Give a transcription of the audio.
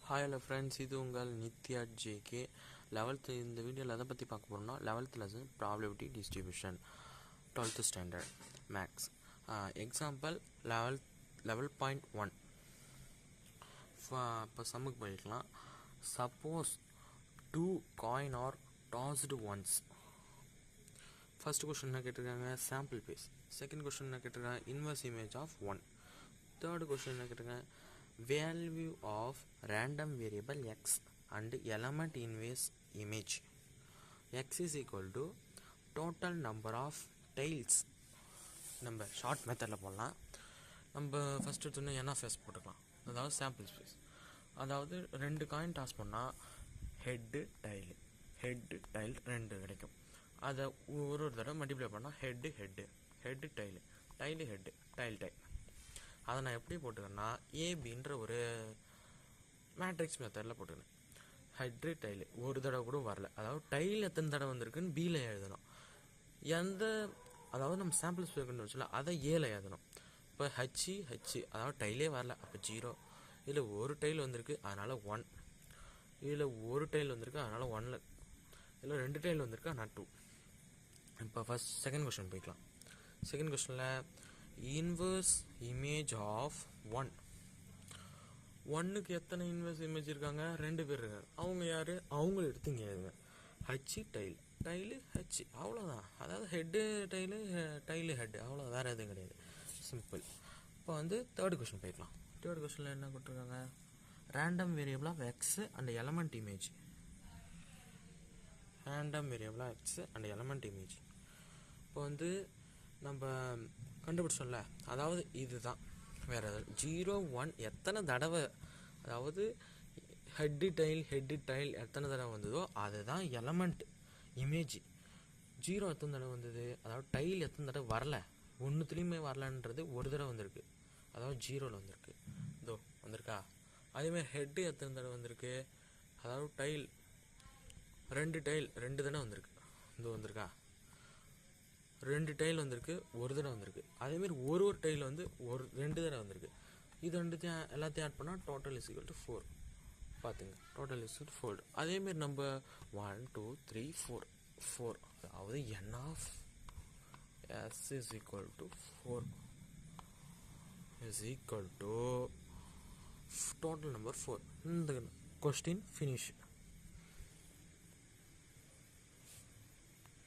Hi hello friends, இது உங்கள் Nithya JK. 11th இந்த வீடியோவில் எதை பற்றி பார்க்க போகிறோம்னா 11th lesson probability distribution 12th standard maths. Example level point 1. இப்போ சம்முக்கு போயிக்கலாம். Suppose 2 coin are tossed once. First question என்ன கேட்டிருக்காங்க? Sample space. செகண்ட் கொஸ்டின் என்ன கேட்டிருக்காங்க? Inverse image of 1. Third question என்ன கேட்டிருக்காங்க? Value of random variable x and element inverse image. X is equal to total number of tails. நம்ம short மெத்தடில் போடலாம். நம்ம ஃபஸ்ட்டு எடுத்தோன்னே NFS போட்டுக்கலாம். அதாவது சாம்பிள் ஸ்பேஸ். அதாவது 2 காயின் டாஸ் பண்ணால் ஹெட்டு டைல் 2 கிடைக்கும். அதை ஒரு தடவை மல்டிப்ளை பண்ணால் ஹெட்டு டைலு ஹெட்டு டைல். அதை நான் எப்படி போட்டுக்கிறேன்னா ஏபின்ற ஒரு மேட்ரிக்ஸ் மெத்தடில் போட்டுக்கிறேன். ஹெட்ரு டைலு ஒரு தடவை கூட வரல. அதாவது டைல் எத்தனை தடவை வந்திருக்குன்னு பியில் எழுதணும். அதாவது நம்ம சாம்பிள்ஸ் இருக்குன்னு வச்சுல அதை ஏல எழுதணும். இப்போ ஹெச்சு அதாவது டைலே வரல, அப்போ 0. இதில் ஒரு டைல் வந்திருக்கு, அதனால் 1. இதில் ஒரு டைல் வந்திருக்கு, அதனால் 1. இதில் 2 டைல் வந்திருக்கு, அதனால் 2. இப்போ செகண்ட் கொஸ்டின் போய்க்கலாம். செகண்ட் கொஸ்டினில் இன்வர்ஸ் இமேஜ் ஆஃப் 1. 1க்கு எத்தனை இன்வர்ஸ் இமேஜ் இருக்காங்க? 2 பேர் இருக்காங்க. அவங்க யார்? அவங்கள எடுத்து இங்கே எழுதுங்க. ஹெச்சு டைலு ஹெச்சு, அவ்வளோதான். அதாவது ஹெட்டு டைலு ஹெட்டு, அவ்வளோ, வேறு எதுவும் கிடையாது. சிம்பிள். இப்போ தேர்ட் கொஸ்டின் போய்க்கலாம். தேர்ட் கொஸ்டினில் என்ன கொடுத்துருக்காங்க? Random variable of X and element image. இப்போ நம்ம கண்டுபிடிச்சோம்ல, அதாவது இதுதான், வேறு எதாவது 0 1 எத்தனை தடவை, அதாவது ஹெட்டு டைல் எத்தனை தடவை வந்ததோ அதுதான் எலமெண்ட் இமேஜ். 0 எத்தனை தடவை வந்தது, அதாவது டைல் எத்தனை தடவை வரல, ஒன்றுத்துலேயுமே வரலன்றது ஒரு தடவை வந்திருக்கு, அதாவது 0ல் வந்திருக்கு. இதோ வந்திருக்கா. அதேமாதிரி ஹெட்டு எத்தனை தடவை வந்திருக்கு, அதாவது டைல் 2 தடவை வந்திருக்கு. இதோ வந்திருக்கா. 2 டைல் வந்திருக்கு, ஒரு தடவை வந்திருக்கு. அதேமாரி ஒரு டைல் 2 தடவை வந்திருக்கு. இது எல்லாத்தையும் ஆட் பண்ணால் டோட்டல் இஸ் ஈக்குவல் டு 4. பார்த்துங்க, டோட்டல் இஸ் ஈக்குவல் டு 4. அதேமாரி நம்ம 1 2 3 4, அதாவது n of s is equal to 4 is equal to total number 4. இந்த கொஸ்டின் ஃபினிஷ்.